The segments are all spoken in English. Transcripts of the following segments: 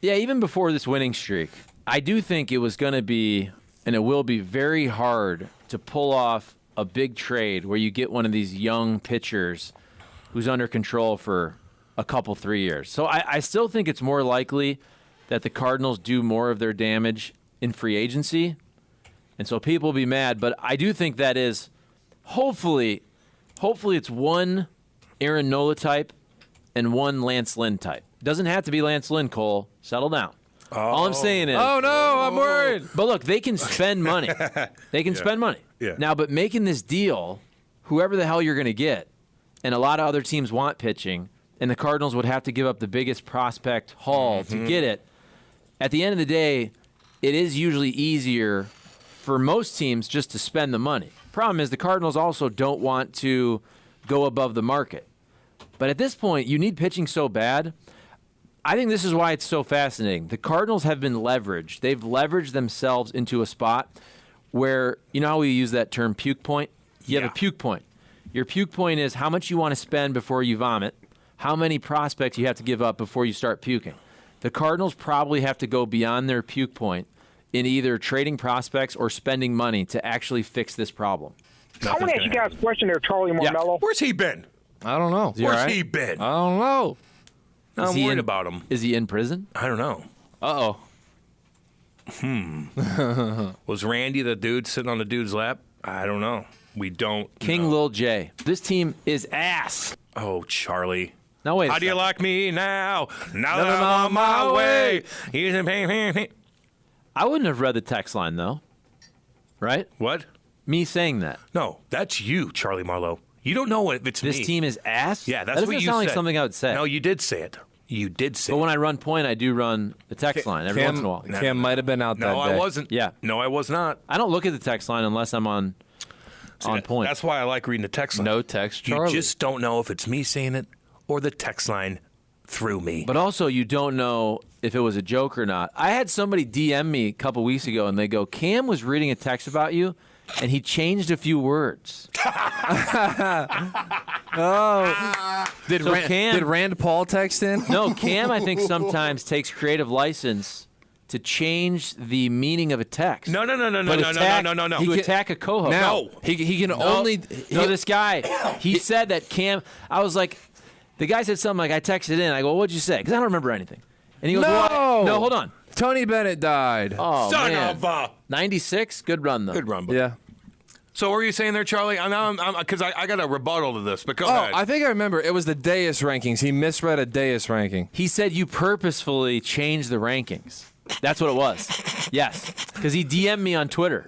Yeah, even before this winning streak, I do think it was going to be, and it will be, very hard to pull off a big trade where you get one of these young pitchers who's under control for a couple, 3 years. So I still think it's more likely that the Cardinals do more of their damage in free agency, and so people will be mad. But I do think that is, hopefully it's one Aaron Nola type and one Lance Lynn type. Doesn't have to be Lance Lynn, Cole. Settle down. Oh. All I'm saying is... Oh, no, I'm worried. But look, they can spend money. They can spend money. Yeah. Now, but making this deal, whoever the hell you're going to get, and a lot of other teams want pitching, and the Cardinals would have to give up the biggest prospect haul to get it. At the end of the day, it is usually easier for most teams just to spend the money. Problem is the Cardinals also don't want to go above the market. But at this point, you need pitching so bad. I think this is why it's so fascinating. The Cardinals have been leveraged. They've leveraged themselves into a spot where, you know how we use that term puke point? You have a puke point. Your puke point is how much you want to spend before you vomit, how many prospects you have to give up before you start puking. The Cardinals probably have to go beyond their puke point in either trading prospects or spending money to actually fix this problem. I want to ask you guys a question there, Charlie Marmello. Where's he been? I don't know. Where's he been? I don't know. I'm worried about him. Is he in prison? I don't know. Uh-oh. Was Randy the dude sitting on the dude's lap? I don't know. We don't King know. Lil J. This team is ass. Oh, Charlie. Now wait a How do you second. like me now? Now that I'm on my way. He's in pain. I wouldn't have read the text line, though. Right? What? Me saying that. No, that's you, Charlie Marlowe. You don't know if it's This me. team is ass? Yeah, that's that what doesn't you sound like said. something I would say. No, you did say it. You did say But it. when I run point, I do run the text line every once in a while. Cam might have been out that No, day. I wasn't. Yeah. No, I was not. I don't look at the text line unless I'm on point. That's why I like reading the text line. No text, You Charlie. just don't know if it's me saying it or the text line through me. But also, you don't know if it was a joke or not. I had somebody DM me a couple weeks ago, and they go, Cam was reading a text about you, and he changed a few words. Did, So Cam- did Rand Paul text in? No, Cam, I think, sometimes takes creative license to change the meaning of a text. No. To attack a co-host. Now, he can only... No, this guy, he said that Cam, I was like, the guy said something like, I texted in. I go, what'd you say? Because I don't remember anything. And he goes, No! No, hold on. Tony Bennett died. Oh, Son man. of a... 96? Good run, though. Good run, buddy. Yeah. So what were you saying there, Charlie? Because I got a rebuttal to this, but go Oh, ahead. I think I remember. It was the Deus rankings. He misread a Deus ranking. He said you purposefully changed the rankings. That's what it was. Yes. Because he DM'd me on Twitter.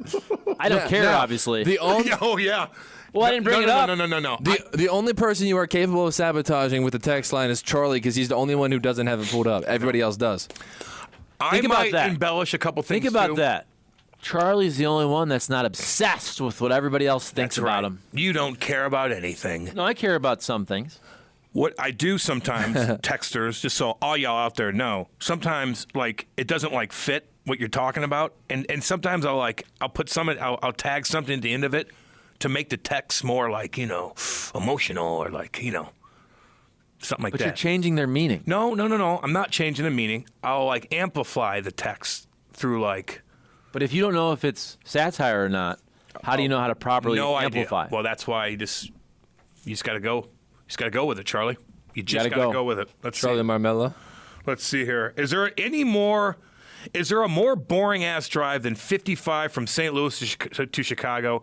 I don't care, Now, obviously. The only... Oh, yeah. Well, I didn't bring it up. No. The only person you are capable of sabotaging with the text line is Charlie because he's the only one who doesn't have it pulled up. Everybody else does. I Think about might that. embellish a couple things, Think about too. that. Charlie's the only one that's not obsessed with what everybody else thinks That's about right. him. You don't care about anything. No, I care about some things. What I do sometimes, texters, just so all y'all out there know, sometimes like it doesn't like fit what you're talking about, and sometimes I'll put I'll tag something at the end of it to make the text more like emotional or like something like But that. you're changing their meaning. No. I'm not changing the meaning. I'll like amplify the text through like. But if you don't know if it's satire or not, how do you know how to properly No amplify? idea. Well, that's why you just got to go. You just got to go with it, Charlie. You just Gotta got to go. go with it. Let's Charlie see. Marmella. Let's see here. Is there a more boring ass drive than 55 from St. Louis to Chicago?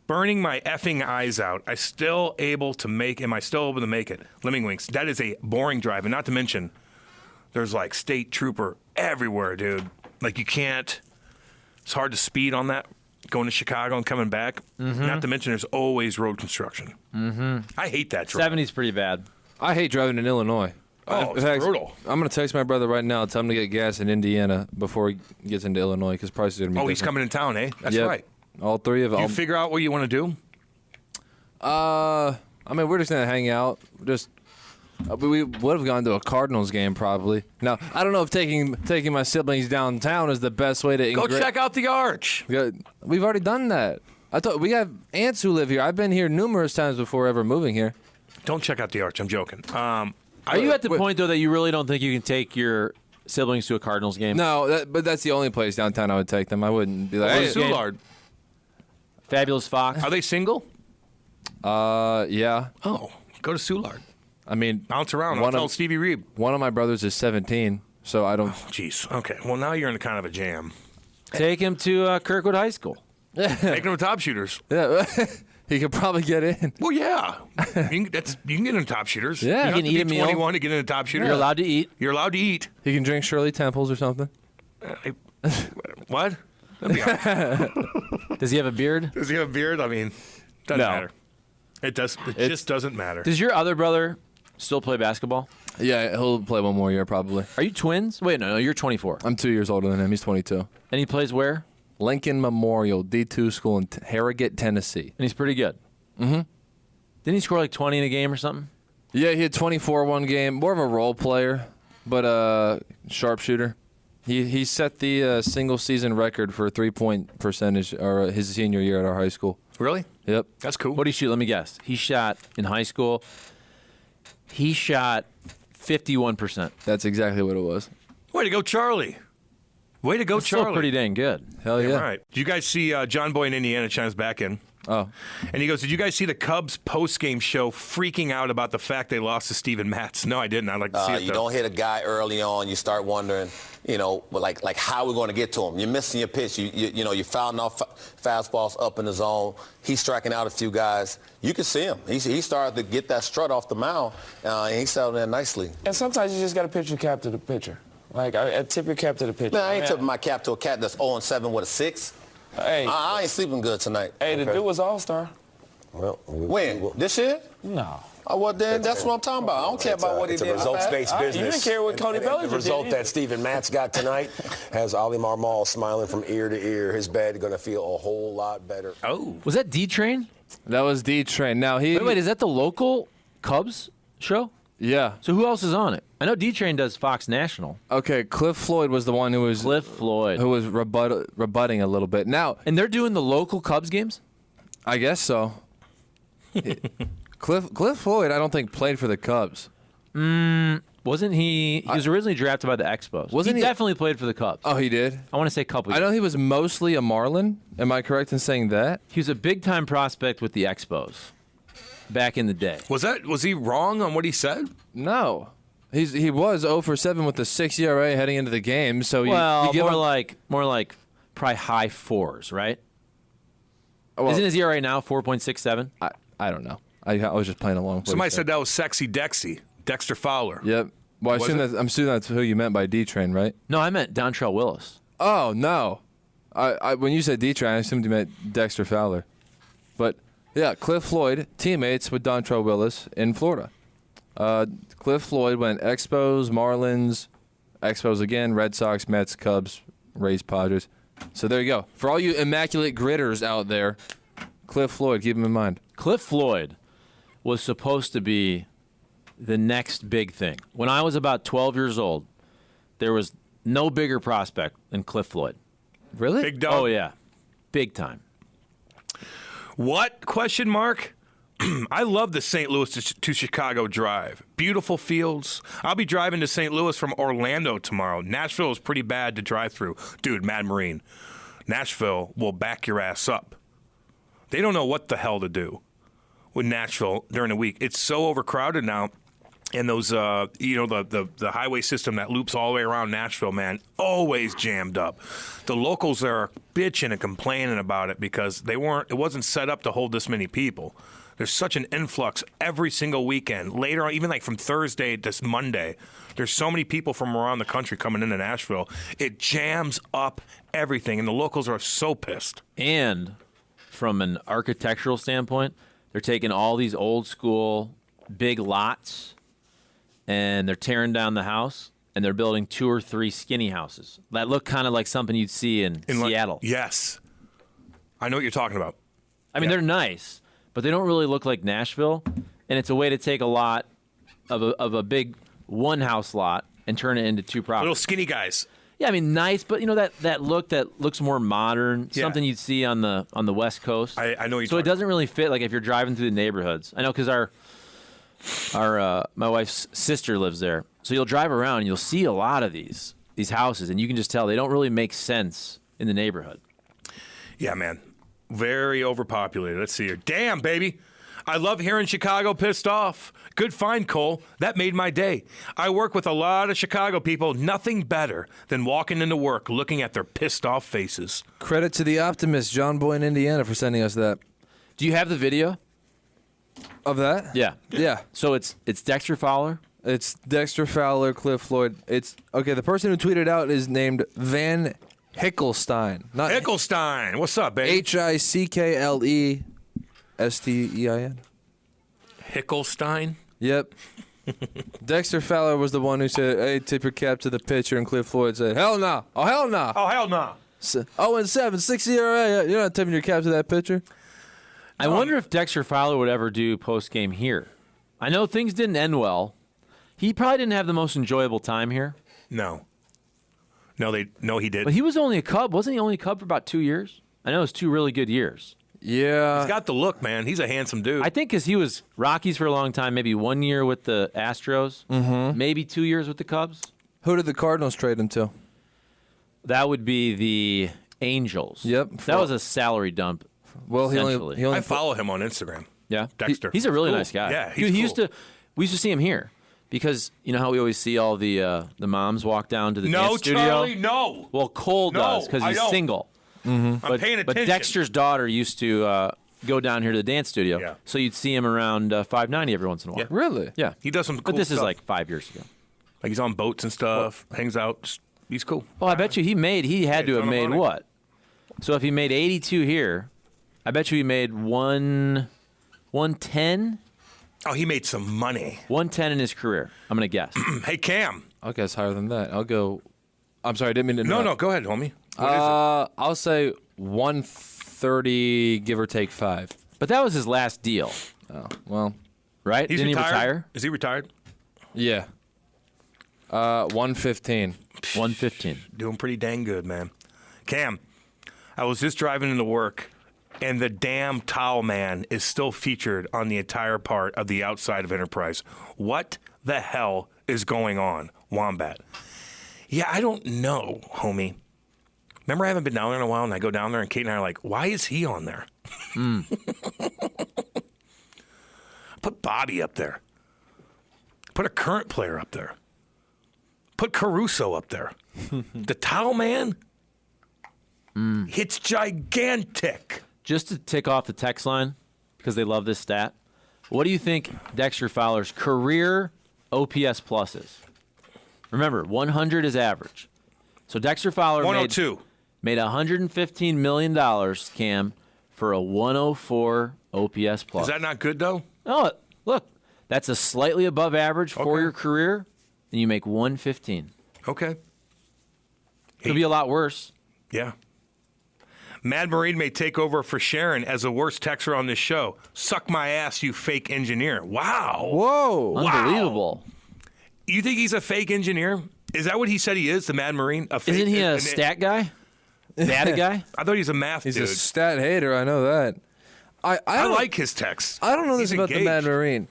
Burning my effing eyes out. Am I still able to make it? Lemming Winks. That is a boring drive, and not to mention, there's like state trooper everywhere, dude. Like you can't. It's hard to speed on that going to Chicago and coming back. Mm-hmm. Not to mention, there's always road construction. Mm-hmm. I hate that drive. 70's pretty bad. I hate driving in Illinois. Oh, In it's fact, brutal. I'm going to text my brother right now, tell him to get gas in Indiana before he gets into Illinois because prices are going to be He's different. coming in town, eh? That's Yep. right. All three of Do them. you figure out what you want to do? I mean, we're just going to hang out. We would have gone to a Cardinals game probably. Now, I don't know if taking my siblings downtown is the best way to Go check out the Arch. We've already done that. I thought we have aunts who live here. I've been here numerous times before ever moving here. Don't check out the Arch. I'm joking. Are you at the point, though, that you really don't think you can take your siblings to a Cardinals game? No, but that's the only place downtown I would take them. I wouldn't be like, Hey, hey, Soulard. Fabulous Fox. Are they single? yeah. Oh, go to Soulard. I mean, Bounce around. I'll tell Stevie Reeb. one of my brothers is 17, so I don't. Jeez. Okay. Well, now you're in kind of a jam. Take him to Kirkwood High School. Take them to Top Shooters. Yeah, he could probably get in. Well, yeah. You can get into Top Shooters. Yeah. You You can eat a meal. 21 to get into Top Shooters. You're allowed to eat. You're allowed to eat. He can drink Shirley Temples or something. What? That'd be all right. Does he have a beard? Does he have a beard? I mean, doesn't No. matter. It does. It just doesn't matter. Does your other brother still play basketball? Yeah, he'll play one more year probably. Are you twins? Wait, no, you're 24. I'm 2 years older than him. He's 22. And he plays where? Lincoln Memorial D2 school in Harrogate, Tennessee. And he's pretty good. Mm-hmm. Didn't he score like 20 in a game or something? Yeah, he had 24 one game. More of a role player, but sharpshooter. He set the single season record for 3-point percentage his senior year at our high school. Really? Yep. That's cool. What did he shoot? Let me guess. He shot in high school. He shot 51%. That's exactly what it was. Way to go, Charlie. Way to go, That's still Charlie. pretty dang good. Hell yeah. All right. Did you guys see John Boy in Indiana chimes back in? Oh. And he goes, did you guys see the Cubs post-game show freaking out about the fact they lost to Steven Matz? No, I didn't. I'd like to see it, You though. don't hit a guy early on. You start wondering, like how we're going to get to him. You're missing your pitch. You're fouling off fastballs up in the zone. He's striking out a few guys. You can see him. He started to get that strut off the mound, and he settled in nicely. And sometimes you just got to pitch your cap to the pitcher. Like, I tip your cap to the pitcher. Man, I ain't tipping my cap to a cat that's 0-7 with a 6. Hey, I ain't sleeping good tonight. hey, the dude was all-star. Well, when? This year? No. Oh, well, then that's what I'm talking about. I don't care about what he It's did. a results-based You business. didn't care what Cody And Bellinger the did result either. that Steven Matz got tonight has Ali Marmol smiling from ear to ear. His bed going to feel a whole lot better. Oh. Was that D-Train? That was D-Train. Now Wait, is that the local Cubs show? Yeah. So who else is on it? I know D-Train does Fox National. Okay, Cliff Floyd was the one who was Cliff Floyd. rebutting a little bit. Now, And they're doing the local Cubs games? I guess so. Cliff Floyd, I don't think played for the Cubs. Wasn't he? He was originally drafted by the Expos. Wasn't he- definitely played for the Cubs. Oh, he did? I want to say a couple I years. know he was mostly a Marlin. Am I correct in saying that? He was a big-time prospect with the Expos back in the day. Was he wrong on what he said? No. He was 0 for 7 with the 6 ERA heading into the game. So Well, you give more him, like probably high fours, right? well, Isn't his ERA now 4.67? I don't know. I was just playing along. with what he Somebody said that was Sexy Dexter Fowler. Yep. Well, Was I'm assuming that's who you meant by D-Train, right? No, I meant Dontrell Willis. Oh, no. When you said D-Train, I assumed you meant Dexter Fowler. But, yeah, Cliff Floyd, teammates with Dontrell Willis in Florida. Cliff Floyd went Expos, Marlins, Expos again, Red Sox, Mets, Cubs, Rays, Padres. So there you go. For all you immaculate gritters out there, Cliff Floyd, keep him in mind. Cliff Floyd was supposed to be the next big thing. When I was about 12 years old, there was no bigger prospect than Cliff Floyd. Really? Big dog. Oh, yeah. Big time. What? Question mark? I love the St. Louis to Chicago drive. Beautiful fields. I'll be driving to St. Louis from Orlando tomorrow. Nashville is pretty bad to drive through. Dude, Mad Marine, Nashville will back your ass up. They don't know what the hell to do with Nashville during the week. It's so overcrowded now. And those, the highway system that loops all the way around Nashville, man, always jammed up. The locals there are bitching and complaining about it because it wasn't set up to hold this many people. There's such an influx every single weekend. Later on, even like from Thursday to Monday, there's so many people from around the country coming into Nashville. It jams up everything, and the locals are so pissed. And from an architectural standpoint, they're taking all these old school big lots and they're tearing down the house and they're building 2 or 3 skinny houses that look kind of like something you'd see in Seattle. Yes. I know what you're talking about. I mean, they're nice, but they don't really look like Nashville. And it's a way to take a lot of a big one house lot and turn it into 2 properties. Little skinny guys. Yeah, I mean, nice, but that look that looks more modern, Yeah. something you'd see on the West Coast. I know what you're So it talking doesn't really fit like if you're driving through the neighborhoods. I know because my wife's sister lives there, so you'll drive around and you'll see a lot of these these houses, and you can just tell they don't really make sense in the neighborhood. Yeah, man. Very overpopulated. Let's see here. Damn, baby. I love hearing Chicago pissed off. Good find, Cole. That made my day. I work with a lot of Chicago people. Nothing better than walking into work looking at their pissed off faces. Credit to the optimist, John Boy in Indiana, for sending us that. Do you have the video of that? Yeah. Yeah. So it's Dexter Fowler. It's Dexter Fowler, Cliff Floyd. It's okay. The person who tweeted out is named Van Hickelstein. Not Hickelstein. What's up, baby? Hicklestein. Hickelstein? Yep. Dexter Fowler was the one who said, "Hey, tip your cap to the pitcher," and Cliff Floyd said, "Hell no! Oh hell no! Oh, hell no!" 0-7, 6 ERA. You're not tipping your cap to that pitcher. I wonder if Dexter Fowler would ever do post game here. I know things didn't end well. He probably didn't have the most enjoyable time here. No, he did. But he was only a Cub. Wasn't he only a Cub for about 2 years? I know it was 2 really good years. Yeah. He's got the look, man. He's a handsome dude. I think because he was Rockies for a long time, maybe 1 year with the Astros, maybe 2 years with the Cubs. Who did the Cardinals trade him to? That would be the Angels. Yep. That was a salary dump. Well, he only I follow him on Instagram. Yeah, Dexter. He's a really Cool. nice guy. Yeah, Dude, he's cool. We used to see him here because you know how we always see all the moms walk down to the No, dance studio. Charlie, no. Well, Cole does because I he's don't. single. I'm paying attention. But Dexter's daughter used to go down here to the dance studio. Yeah. So you'd see him around 590 every once in a while. Yeah. Really? Yeah. He does some cool But this is stuff. like 5 years ago. Like he's on boats and stuff, hangs out. He's cool. Well, I bet you he had to have ton of made money. what? So if he made 82 here, I bet you he made 110 Oh, he made some money. 110 in his career. I'm going to guess. Hey, Cam. I'll guess higher than that. I'll go. I'm sorry, I didn't mean to. No, go ahead, homie. What is I'll say 130, give or take 5. But that was his last deal, Oh, well, right? it? He's Didn't retired. he retire? Is he retired? yeah. 115. 115. Doing pretty dang good, man. Cam, I was just driving into work, and the damn towel man is still featured on the entire part of the outside of Enterprise. What the hell is going on, Wombat? Yeah, I don't know, homie. Remember, I haven't been down there in a while, and I go down there, and Kate and I are like, why is he on there? Put Bobby up there. Put a current player up there. Put Caruso up there. The towel man, it's gigantic. Just to tick off the text line, because they love this stat, what do you think Dexter Fowler's career OPS plus is? Remember, 100 is average. So Dexter Fowler 102. made $115 million, Cam, for a 104 OPS plus. Is that not good, though? Oh, look, that's a slightly above average for Okay. your career, and you make 115. Okay. Could be a lot worse. Yeah. Mad Marine may take over for Sharon as the worst texter on this show. Suck my ass, you fake engineer. Wow. Whoa. Unbelievable. You think he's a fake engineer? Is that what he said he is, the Mad Marine? A fake, Isn't he a stat guy? Data guy? I thought he's a math He's dude. a stat hater. I know that. I I like his texts. I don't know this He's about the Mad engaged. Marine.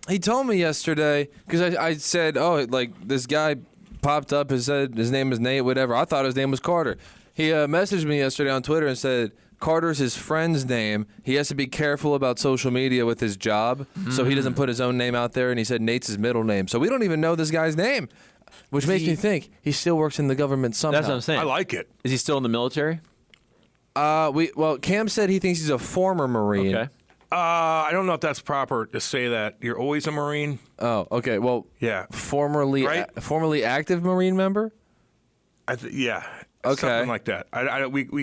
He told me yesterday because I said, oh, like this guy popped up and said his name is Nate, whatever. I thought his name was Carter. He messaged me yesterday on Twitter and said Carter's his friend's name. He has to be careful about social media with his job, so he doesn't put his own name out there. And he said Nate's his middle name, so we don't even know this guy's name, which makes me think he still works in the government somehow. That's what I'm saying. I like it. Is he still in the military? Cam said he thinks he's a former Marine. Okay. I don't know if that's proper to say that. You're always a Marine. Oh, okay. Well, Yeah. formerly active Marine member. Yeah. Okay. Something like that. We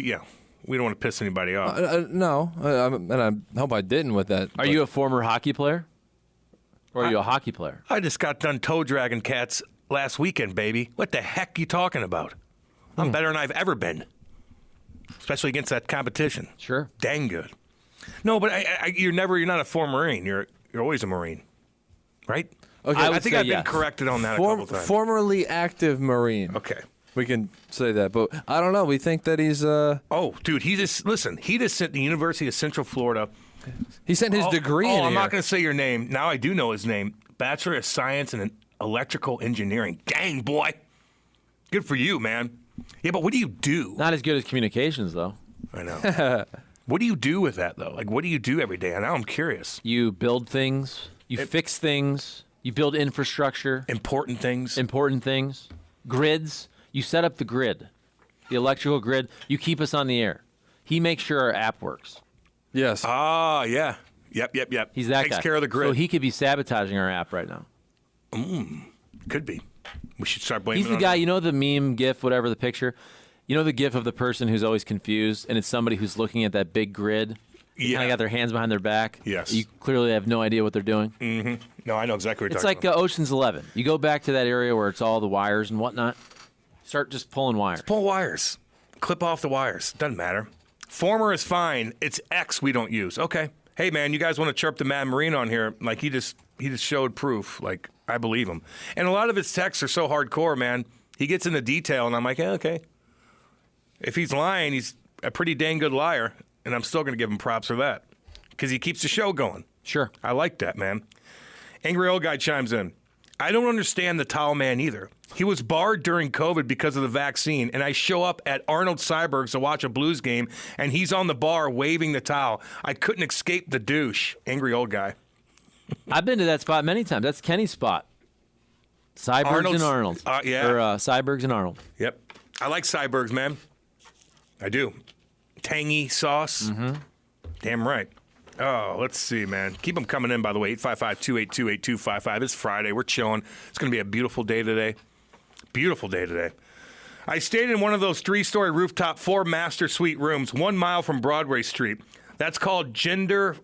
don't want to piss anybody off. No, and I hope I didn't with that. Are you a former hockey player? Or are you a hockey player? I just got done toe dragging cats last weekend, baby. What the heck you talking about? I'm better than I've ever been, especially against that competition. Sure. Dang good. No, but you're not a former Marine. You're always a Marine, right? Okay, I I would think say I've yes. been corrected on that a couple times. Formerly active Marine. Okay. We can say that, but I don't know. We think that he's Oh, dude, he just sent the University of Central Florida. he sent his degree in I'm here. not going to say your name. Now I do know his name. Bachelor of Science in Electrical Engineering. Dang, boy. Good for you, man. Yeah, but what do you do? Not as good as communications, though. I know. What do you do with that, though? Like, what do you do every day? And now I'm curious. You build things. You fix things. You build infrastructure. Important things. Grids. You set up the grid, the electrical grid. You keep us on the air. He makes sure our app works. Yes. Ah, yeah. Yep. He's that Takes guy. care of the grid. So he could be sabotaging our app right now. Could be. We should start blaming He's the on guy, him. you know the meme, GIF, whatever the picture? You know the GIF of the person who's always confused, and it's somebody who's looking at that big grid? They Yeah. kind of got their hands behind their back. Yes. You clearly have no idea what they're doing. No, I know exactly what you're It's talking like about. Ocean's 11. You go back to that area where it's all the wires and whatnot. Start just pulling wires. Pull wires. Clip off the wires. Doesn't matter. Former is fine. It's X we don't use. Okay. Hey, man, you guys want to chirp the Matt Marino on here? Like, he just showed proof. Like, I believe him. And a lot of his texts are so hardcore, man. He gets into detail, and I'm like, okay. If he's lying, he's a pretty dang good liar, and I'm still going to give him props for that because he keeps the show going. Sure. I like that, man. Angry Old Guy chimes in. I don't understand the towel man either. He was barred during COVID because of the vaccine, and I show up at Arnold Seiberg's to watch a Blues game, and he's on the bar waving the towel. I couldn't escape the douche. Angry Old Guy. I've been to that spot many times. That's Kenny's spot. Seiberg's Arnold's- and Arnold. yeah. Or Seiberg's and Arnold. Yep. I like Seiberg's, man. I do. Tangy sauce. Mm-hmm. Damn right. Oh, let's see, man. Keep them coming in, by the way. 855-282-8255. It's Friday. We're chilling. It's going to be a beautiful day today. Beautiful day today. I stayed in one of those 3-story rooftop 4 master suite rooms 1 mile from Broadway Street. That's called gentrification.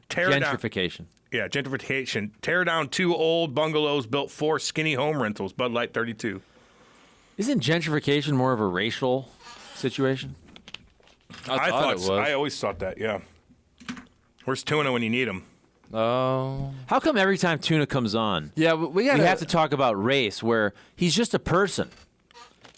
Gentrification. Yeah, gentrification. Tear down 2 old bungalows, built 4 skinny home rentals. Bud Light 32. Isn't gentrification more of a racial situation? I thought it was. I always thought that, yeah. Where's Tuna when you need him? Oh. How come every time Tuna comes on, Yeah, we got we have to talk about race where he's just a person?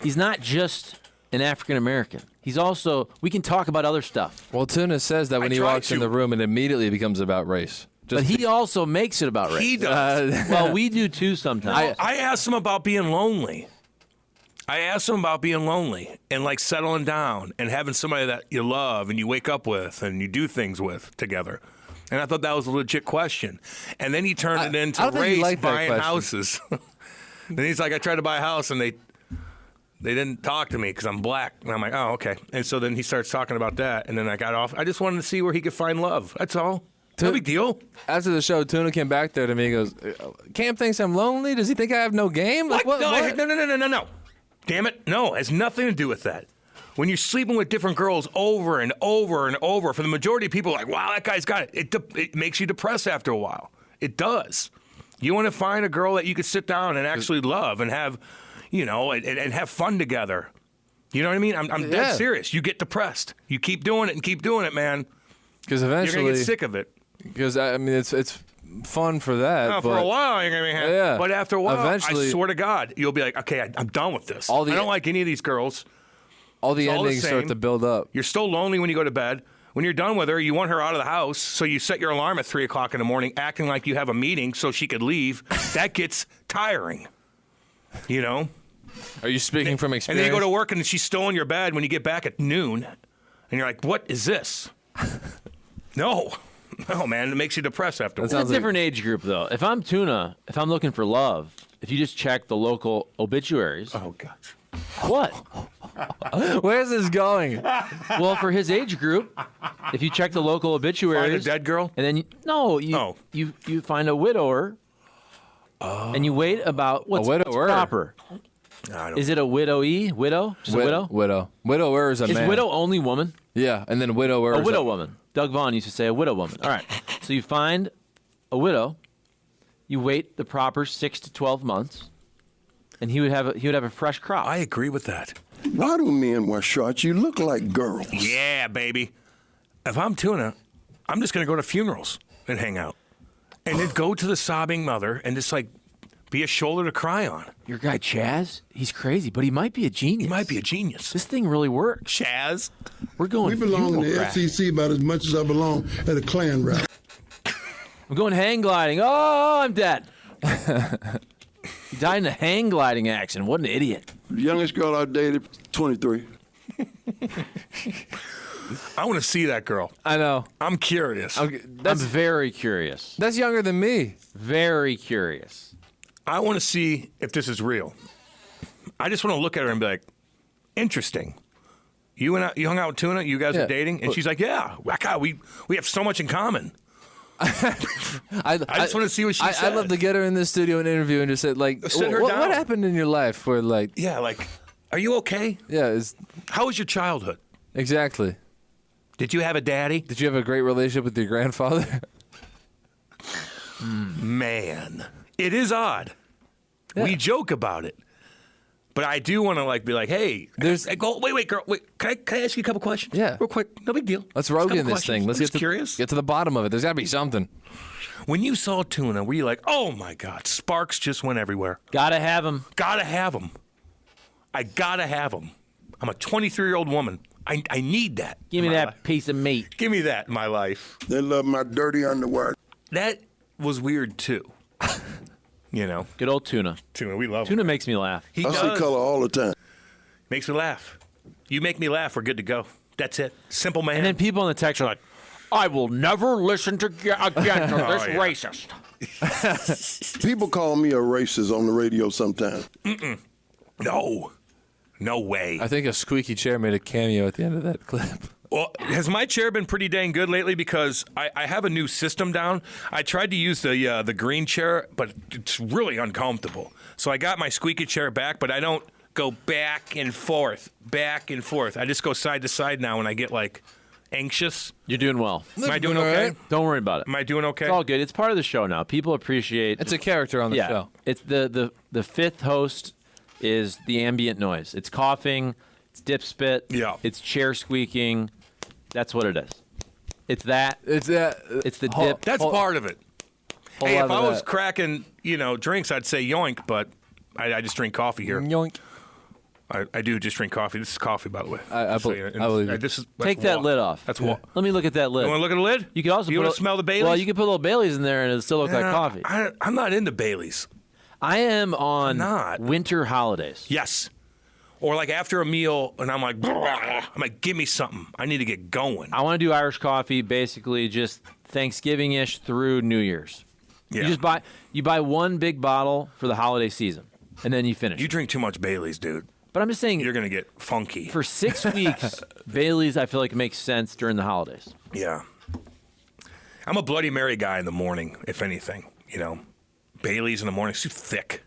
He's not just an African American. He's also, we can talk about other stuff. Well, Tuna says that when he try walks in to. the room, it immediately becomes about race. But he also makes it about race. He does. Well, we do too sometimes. I asked him about being lonely. And like settling down and having somebody that you love and you wake up with and you do things with together. And I thought that was a legit question. And then he turned it I into don't think he race liked that buying question. houses. Then he's like, I tried to buy a house and they didn't talk to me because I'm black. And I'm like, oh, okay. And so then he starts talking about that. And then I got off. I just wanted to see where he could find love. That's all. No big deal. After the show, Tuna came back there to me. He goes, Cam thinks I'm lonely? Does he think I have no game? Like, what? No. Damn it. No, it has nothing to do with that. When you're sleeping with different girls over and over and over, for the majority of people, like, wow, that guy's got it. It makes you depressed after a while. It does. You want to find a girl that you could sit down and actually love and have, and have fun together. You know what I mean? I'm dead serious. You get depressed. You keep doing it, man. Because You're eventually, going to get sick of it. Because I mean, it's fun for that. No, but for a while, you're going to be happy. Yeah. But after a while, Eventually- I swear to God, you'll be like, okay, I'm done with this. All the- I don't like any of these girls. all the it's all the endings start same. to build up. You're still lonely when you go to bed. When you're done with her, you want her out of the house, so you set your alarm at 3 o'clock in the morning, acting like you have a meeting so she could leave. That gets tiring, Are you speaking from And experience? then you go to work and she's still in your bed when you get back at noon, and you're like, what is this? No, man, it makes you depressed after a It's while. a different age group, though. If I'm Tuna, if I'm looking for love, if you just check the local obituaries. Oh, God. What? Where's this going? Well, for his age group, if you check the local obituaries. Find a dead girl? And then, you find a widower. And you wait about what's widower? proper. Is it a widow-y? Widow? Just a widow? Widow. Widower is a Is man. widow only woman? Yeah, and then widower. A is widow woman. Doug Vaughn used to say a widow woman. All right. So you find a widow. You wait the proper 6 to 12 months, and he would have a fresh crop. I agree with that. Why do men wear shorts? You look like girls. Yeah, baby. If I'm Tuna, I'm just going to go to funerals and hang out. And then go to the sobbing mother and just, be a shoulder to cry on. Your guy Chaz, he's crazy, but he might be a genius. He might be a genius. This thing really works. Chaz. We're going. We belong in the funeral crash. FCC about as much as I belong at a Klan rally. I'm going hang gliding. Oh, I'm dead. died in a hang gliding accident. What an idiot. The youngest girl I dated, 23. I want to see that girl. I know. I'm curious. Okay, I'm very curious. That's younger than me. Very curious. I want to see if this is real. I just want to look at her and be like, interesting. You hung out with Tuna? You guys are dating? And she's like, yeah. God, we have so much in common. I just want to see what she said. I'd love to get her in the studio and interview and just say, like, Sit her down. what happened in your life where, like... Yeah, like, are you okay? Yeah, How was your childhood? exactly. Did you have a daddy? Did you have a great relationship with your grandfather? Man, it is odd. Yeah. We joke about it. But I do want to be like, hey, wait, girl, can I ask you a couple questions? Yeah. Real quick, no big deal. Let's Rogan this thing. Let's get to the bottom of it. There's got to be something. When you saw Tuna, were you like, oh my God, sparks just went everywhere? Gotta have him. Gotta have him. I gotta have him. I'm a 23-year-old woman. I need that. Give me that piece of meat. Give me that in my life. They love my dirty underwear. That was weird too. You know, good old Tuna. Tuna, we love Tuna him. makes me laugh. He I does. see color all the time. Makes me laugh. You make me laugh, we're good to go. That's it. Simple man. And then people in the text are like, I will never listen to again to this racist. People call me a racist on the radio sometimes. No way. I think a squeaky chair made a cameo at the end of that clip. Well, has my chair been pretty dang good lately? Because I have a new system down. I tried to use the green chair, but it's really uncomfortable. So I got my squeaky chair back, but I don't go back and forth. I just go side to side now when I get anxious. You're doing well. Am I doing okay? Right. Don't worry about it. Am I doing okay? It's all good. It's part of the show now. People appreciate. It's a character on the show. It's the fifth host is the ambient noise. It's coughing. It's dip spit. Yeah. It's chair squeaking. That's what it is. It's that. It's that. It's the dip. That's part of it. Hey, if I was that. cracking, drinks, I'd say yoink, but I just drink coffee here. Yoink. I do just drink coffee. This is coffee, by the way. I believe you. Take that lid off. That's what. Let me look at that lid. You want to look at the lid? You can also. You want to smell the Baileys? Well, you can put a little Baileys in there, and it'll still look like coffee. I'm not into Baileys. I am on not. winter holidays. Yes. Or after a meal, and I'm like, give me something. I need to get going. I want to do Irish coffee, basically just Thanksgiving-ish through New Year's. Yeah. You buy one big bottle for the holiday season, and then you finish. You drink too much Baileys, dude. But I'm just saying, You're gonna get funky. for 6 weeks, Bailey's I feel like makes sense during the holidays. Yeah. I'm a Bloody Mary guy in the morning, if anything. Bailey's in the morning, it's too thick.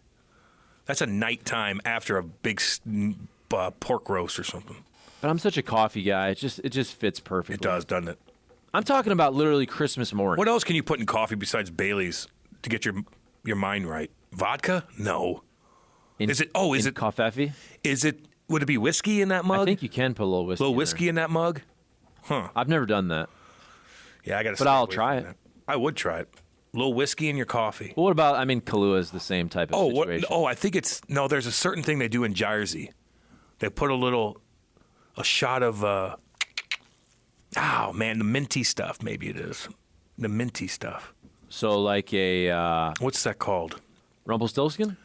That's a nighttime after a big pork roast or something. But I'm such a coffee guy. It just fits perfectly. It does, doesn't it? I'm talking about literally Christmas morning. What else can you put in coffee besides Bailey's to get your mind right? Vodka? No. Is it coffee? Would it be whiskey in that mug? I think you can put a little whiskey. A little whiskey in that mug? Huh. I've never done that. Yeah, I got to. But I'll try it. I would try it. A little whiskey in your coffee. Well, what about? Kahlua is the same type of situation. I think it's no. There's a certain thing they do in Jersey. They put a shot of. The minty stuff. Maybe it is the minty stuff. So like a. What's that called? Rumpelstiltskin?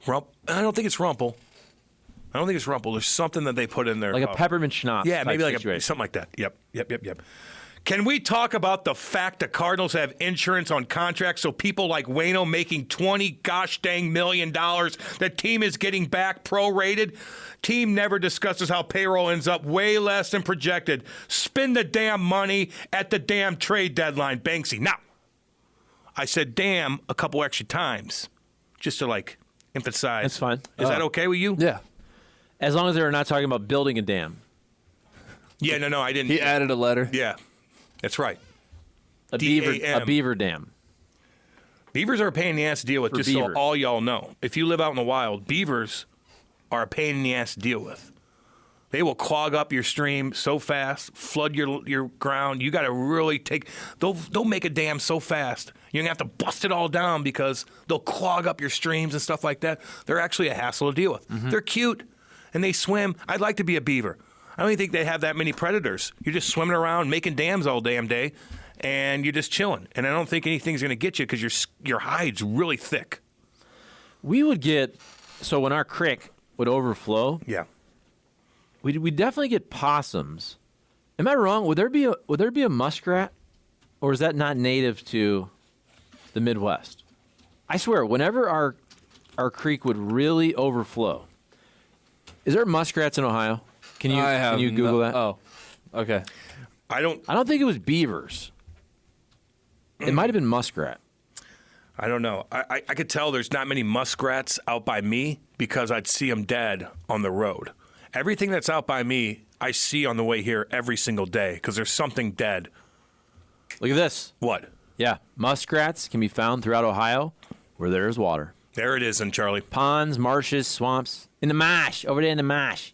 I don't think it's Rumple. There's something that they put in there. Like a peppermint schnapps. Yeah, maybe situation. something like that. Yep. Can we talk about the fact the Cardinals have insurance on contracts so people like Waino making $20 gosh dang million, the team is getting back prorated? Team never discusses how payroll ends up way less than projected. Spend the damn money at the damn trade deadline, Banksy. Now, I said damn a couple extra times just to emphasize. That's fine. Is that okay with you? Yeah. As long as they're not talking about building a dam. Yeah, no, I didn't. He added a letter. Yeah, that's right. A beaver dam. Beavers are a pain in the ass to deal with, just beavers. so all y'all know. If you live out in the wild, beavers are a pain in the ass to deal with. They will clog up your stream so fast, flood your ground. You got to really they'll make a dam so fast. You're going to have to bust it all down because they'll clog up your streams and stuff like that. They're actually a hassle to deal with. Mm-hmm. They're cute, and they swim. I'd like to be a beaver. I don't even think they have that many predators. You're just swimming around making dams all damn day, and you're just chilling. And I don't think anything's going to get you because your hide's really thick. we would get, so when our creek would overflow, Yeah. we'd definitely get possums. Am I wrong? Would there be a muskrat, or is that not native to the Midwest? I swear, whenever our creek would really overflow, is there muskrats in Ohio? Can you Google that? Oh, okay. I don't think it was beavers. It might have been muskrat. I don't know. I could tell there's not many muskrats out by me because I'd see them dead on the road. Everything that's out by me, I see on the way here every single day because there's something dead. Look at this. What? Yeah, muskrats can be found throughout Ohio where there is water. There it is, then, Charlie. Ponds, marshes, swamps. In the marsh. Over there in the marsh.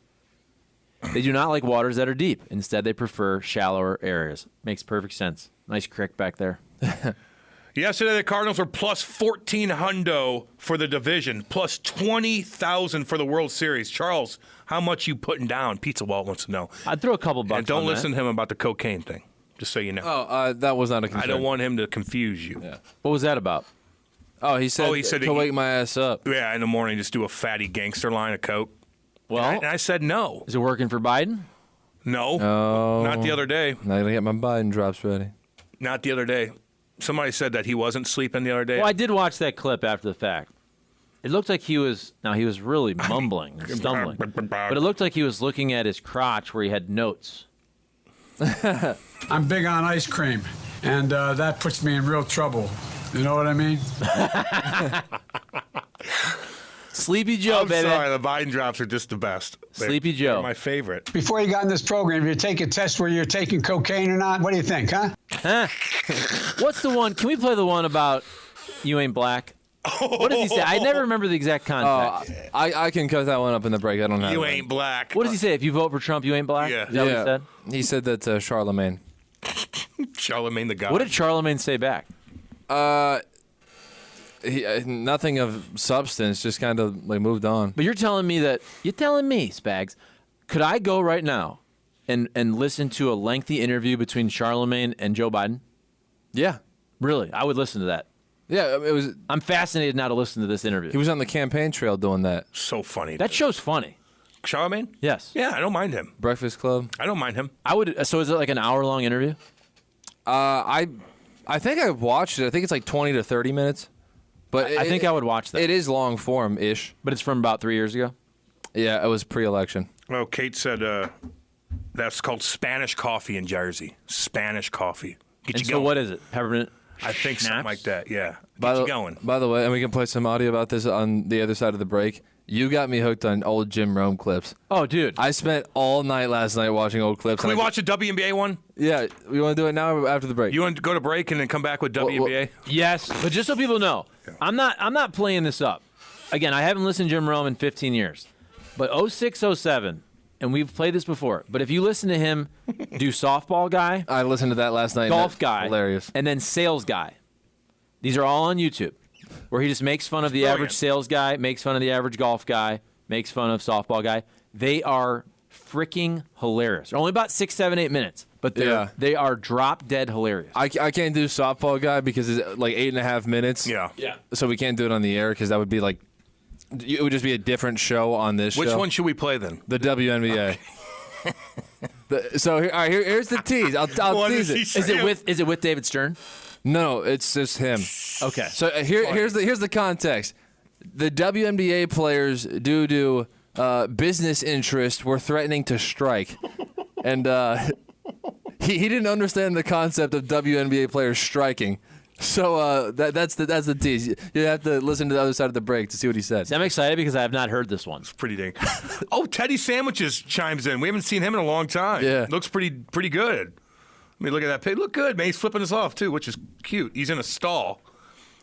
They do not like waters that are deep. Instead, they prefer shallower areas. Makes perfect sense. Nice creek back there. Yesterday, the Cardinals were plus 1,400 for the division, plus 20,000 for the World Series. Charles, how much you putting down? Pizza Walt wants to know. I'd throw a couple bucks And don't on listen that. to him about the cocaine thing, just so you know. Oh, that was not a concern. I don't want him to confuse you. Yeah. What was that about? Oh, he said to wake my ass up. Yeah, in the morning, just do a fatty gangster line of coke. Well, And I said no. Is it working for Biden? No. No. Not the other day. Not gonna get my Biden drops ready. Not the other day. Somebody said that he wasn't sleeping the other day. Well, I did watch that clip after the fact. It looked like he was really mumbling and stumbling. But it looked like he was looking at his crotch where he had notes. I'm big on ice cream, and that puts me in real trouble. You know what I mean? Sleepy Joe, I'm baby. sorry, the Biden drops are just the best. Sleepy Joe. They're my favorite. Before you got in this program, you take a test where you're taking cocaine or not? What do you think, huh? Huh? What's the one? Can we play the one about you ain't black? What does he say? I never remember the exact context. I can cut that one up in the break. I don't know. You ain't black. What does he say? If you vote for Trump, you ain't black? Yeah. Is that what he said? He said that Charlemagne. Charlemagne the God. What did Charlemagne say back? Nothing of substance, just kind of like moved on. But you're telling me, Spags, could I go right now and listen to a lengthy interview between Charlemagne and Joe Biden? Yeah. Really? I would listen to that. Yeah, it was. I'm fascinated now to listen to this interview. He was on the campaign trail doing that. So funny. That show's funny. Charlemagne? Yes. Yeah, I don't mind him. Breakfast Club. I don't mind him. I would. So is it like an hour-long interview? I think I watched it. I think it's like 20 to 30 minutes. But I think I would watch that. It is long form ish. But it's from about 3 years ago? Yeah, it was pre-election. Well, Kate said that's called Spanish coffee in Jersey. Spanish coffee. Get And you so going. what is it? Peppermint? I think something schnapps? like that, yeah. By Get you going. By the way, and we can play some audio about this on the other side of the break. You got me hooked on old Jim Rome clips. Oh, dude. I spent all night last night watching old clips. Can we and watch a WNBA one? Yeah, we want to do it now or after the break? You want to go to break and then come back with WNBA? Yes, but just so people know, I'm not playing this up. Again, I haven't listened to Jim Rome in 15 years. But 06, 07, and we've played this before, but if you listen to him do softball guy, I listened to that last night. golf and guy, hilarious. and then sales guy, these are all on YouTube, where he just makes fun of the Brilliant. average sales guy, makes fun of the average golf guy, makes fun of softball guy. They are freaking hilarious. They're only about 6, 7, 8 minutes, but they are drop dead hilarious. I can't do softball guy because it's like 8.5 minutes. Yeah. So we can't do it on the air because that would be like, it would just be a different show on this Which show. one should we play then? The WNBA. All right, here's the tease. I'll What tease is he it. saying? Is it with David Stern? No, it's just him. Okay. So here's the context. The WNBA players due to business interest were threatening to strike, and he didn't understand the concept of WNBA players striking. So that's the tease. You have to listen to the other side of the break to see what he said. See, I'm excited because I have not heard this one. Pretty dang. Oh, Teddy Sandwiches chimes in. We haven't seen him in a long time. Yeah. Looks pretty good. I mean, look at that pig. Look good, man. He's flipping us off, too, which is cute. He's in a stall,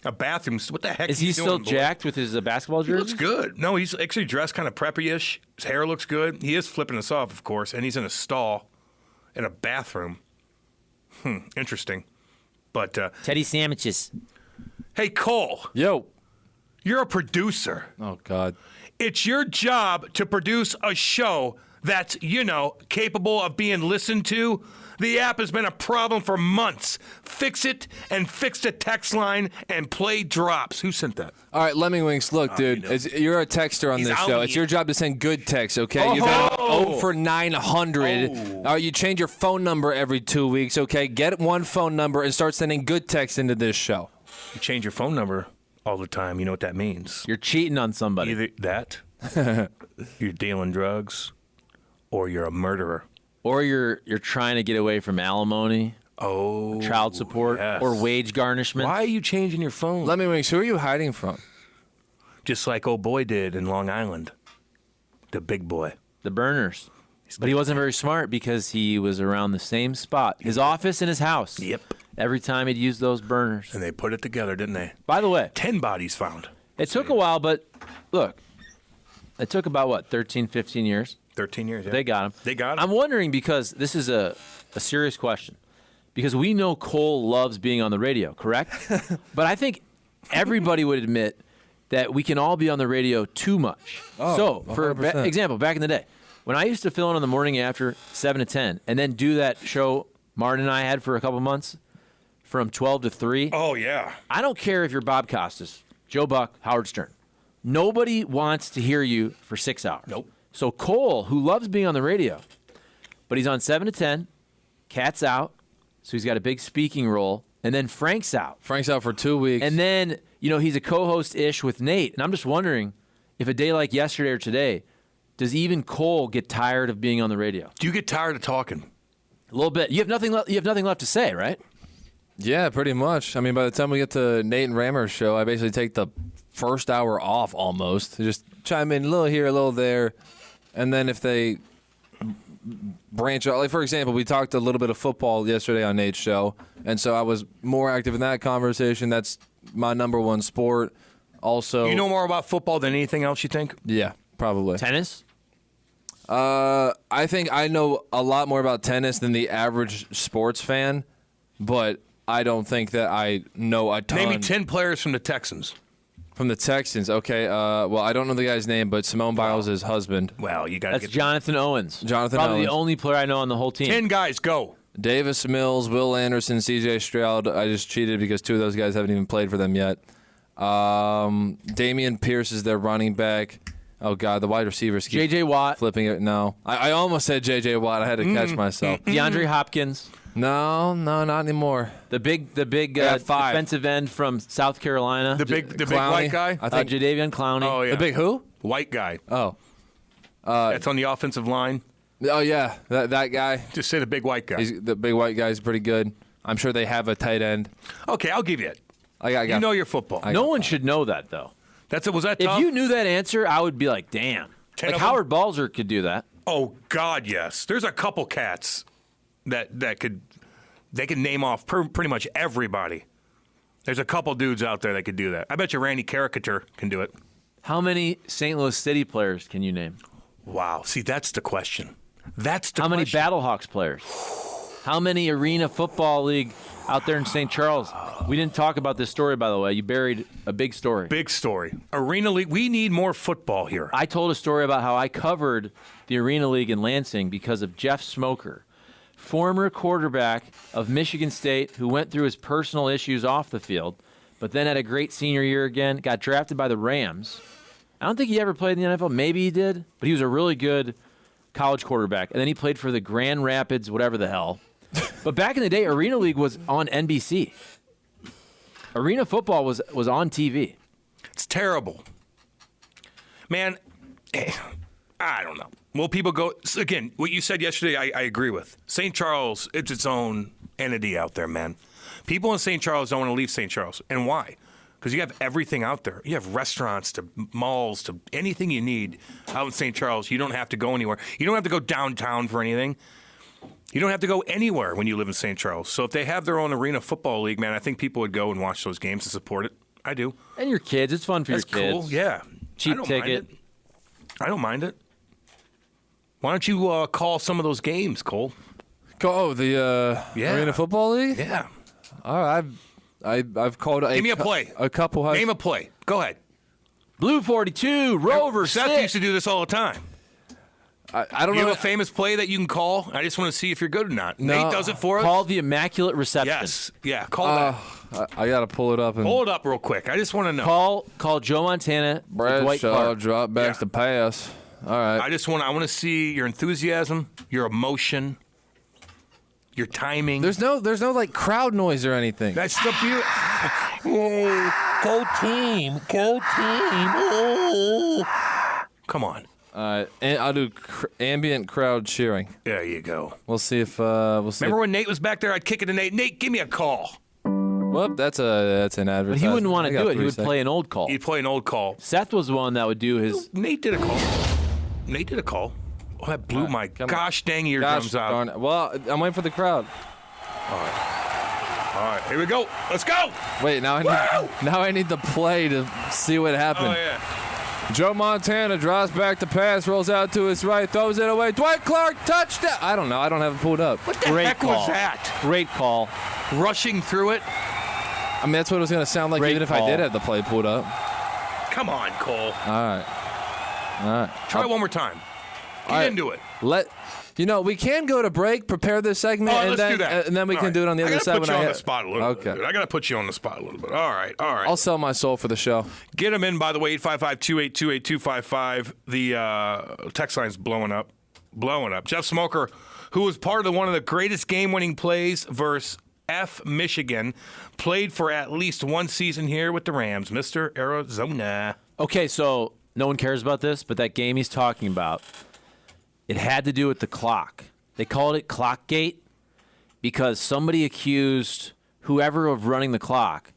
a bathroom. What the heck Is he doing, still boy? jacked with his basketball He jersey? looks good. No, he's actually dressed kind of preppy-ish. His hair looks good. He is flipping us off, of course, and he's in a stall in a bathroom. Interesting. But, Teddy Sandwiches. hey, Cole, Yo. you're a producer. Oh God. It's your job to produce a show that's, capable of being listened to. The app has been a problem for months. Fix it and fix the text line and play drops. Who sent that? All right, Lemming Wings, look, dude, you're a texter on this show. It's your job to send good texts, okay? You've got 0 for 900. You change your phone number every 2 weeks, okay? Get one phone number and start sending good texts into this show. You change your phone number all the time. You know what that means? You're cheating on somebody. Either that, you're dealing drugs, or you're a murderer. Or you're trying to get away from alimony, child support, or wage garnishment. Why are you changing your phone? Lemming Wings, who are you hiding from? Just like old boy did in Long Island. The big boy. The burners. But he wasn't very smart because he was around the same spot. His office and his house. Yep. Every time he'd use those burners. And they put it together, didn't they? By the way. 10 bodies found. It took a while, but look. It took about, 13, 15 years? 13 years, yeah. They got him. They got him. I'm wondering because this is a serious question. Because we know Cole loves being on the radio, correct? But I think everybody would admit that we can all be on the radio too much. So, for example, back in the day, when I used to fill in on the morning after 7 to 10 and then do that show Martin and I had for a couple months from 12 to 3. Oh, yeah. I don't care if you're Bob Costas, Joe Buck, Howard Stern. Nobody wants to hear you for 6 hours. Nope. So Cole, who loves being on the radio, but he's on 7 to 10, Cat's out, so he's got a big speaking role, and then Frank's out. Frank's out for 2 weeks. And then, he's a co-host-ish with Nate, and I'm just wondering if a day like yesterday or today, does even Cole get tired of being on the radio? Do you get tired of talking? A little bit. You have nothing left to say, right? Yeah, pretty much. I mean, by the time we get to Nate and Rammer's show, I basically take the first hour off almost. Just chime in a little here, a little there. And then if they branch out, like for example, we talked a little bit of football yesterday on Nate's show, and so I was more active in that conversation. That's my number one sport. Also, you know more about football than anything else, you think? Yeah, probably. Tennis? I think I know a lot more about tennis than the average sports fan, but I don't think that I know a ton. Name me 10 players from the Texans. From the Texans, okay. Well, I don't know the guy's name, but Simone Biles' is husband. Well, you got That's Jonathan Owens. Jonathan Probably Owens. the only player I know on the whole team. 10 guys, go. Davis Mills, Will Anderson, C.J. Stroud. I just cheated because 2 of those guys haven't even played for them yet. Damian Pierce is their running back. Oh, God, the wide receivers keep J.J. Watt. flipping it. No. I almost said J.J. Watt. I had to catch myself. DeAndre Hopkins. No, not anymore. The big defensive end from South Carolina. The big white guy? I think Jadeveon Clowney. Oh, yeah. The big who? White guy. Oh. That's on the offensive line. Oh, yeah, that guy. Just say the big white guy. The big white guy's pretty good. I'm sure they have a tight end. Okay, I'll give you it. I got you know your football. No one should know that, though. Was that tough? If you knew that answer, I would be like, damn. 10 Like of them? Howard Balzer could do that. Oh, God, yes. There's a couple cats that could name off pretty much everybody. There's a couple dudes out there that could do that. I bet you Randy Caricature can do it. How many St. Louis City players can you name? Wow. See, that's the question. How many Battlehawks players? How many Arena Football League out there in St. Charles? We didn't talk about this story, by the way. You buried a big story. Big story. Arena League. We need more football here. I told a story about how I covered the Arena League in Lansing because of Jeff Smoker, former quarterback of Michigan State who went through his personal issues off the field, but then had a great senior year again, got drafted by the Rams. I don't think he ever played in the NFL. Maybe he did, but he was a really good college quarterback. And then he played for the Grand Rapids, whatever the hell. But back in the day, Arena League was on NBC. Arena football was on TV. It's terrible. Man, I don't know. Will people go? Again, what you said yesterday, I agree with. St. Charles, it's its own entity out there, man. People in St. Charles don't want to leave St. Charles. And why? Because you have everything out there. You have restaurants to malls to anything you need out in St. Charles. You don't have to go anywhere. You don't have to go downtown for anything. You don't have to go anywhere when you live in St. Charles. So if they have their own Arena Football League, man, I think people would go and watch those games and support it. I do. And your kids. It's fun for That's your kids. cool. Yeah. Cheap ticket. I don't mind it. Why don't you call some of those games, Cole? The Arena Football League? Yeah. All right. I've called Give me a play. A couple. Name a play. Go ahead. Blue 42, Rover Seth 6. used to do this all the time. I don't Do you know. have a famous play that you can call? I just want to see if you're good or not. No. Nate does it for us. Call the Immaculate Reception. Yes. Yeah, call that. I got to pull it up. And Pull it up real quick. I just want to know. Call Joe Montana. Dwight Bradshaw Clark. drop backs Yeah. to pass. All right. I want to see your enthusiasm, your emotion, your timing. There's no like crowd noise or anything. That's the beauty. Go team. Go team. Oh. Come on. And I'll do ambient crowd cheering. There you go. We'll see if we'll see. Remember when Nate was back there? I'd kick it to Nate. Nate, give me a call. Well, that's an advertisement. But he wouldn't want to do it. He would play an old call. He'd play an old call. Seth was the one that would do his. Nate did a call. Nate did a call. Oh, that blew my gosh dang eardrums out. Darn it. Well, I'm waiting for the crowd. All right, here we go. Let's go. Wait, now I need the play to see what happened. Oh, yeah. Joe Montana draws back the pass, rolls out to his right, throws it away. Dwight Clark, touchdown. I don't know. I don't have it pulled up. What the Great heck call. was that? Great call. Rushing through it. I mean, that's what it was going to sound like Great even if call. I did have the play pulled up. Come on, Cole. All right. Try one more time. Get into it. We can go to break, prepare this segment, Oh, and let's then do that. and then we All can right. do it on the other side. I gotta put you on the spot a little bit. Okay. I got to put you on the spot a little bit. All right. I'll sell my soul for the show. Get them in, by the way, 855-282-8255. The text line's blowing up. Jeff Smoker, who was part of one of the greatest game-winning plays versus Michigan, played for at least one season here with the Rams, Mr. Arizona. Okay, so no one cares about this, but that game he's talking about, it had to do with the clock. They called it Clockgate because somebody accused whoever of running the clock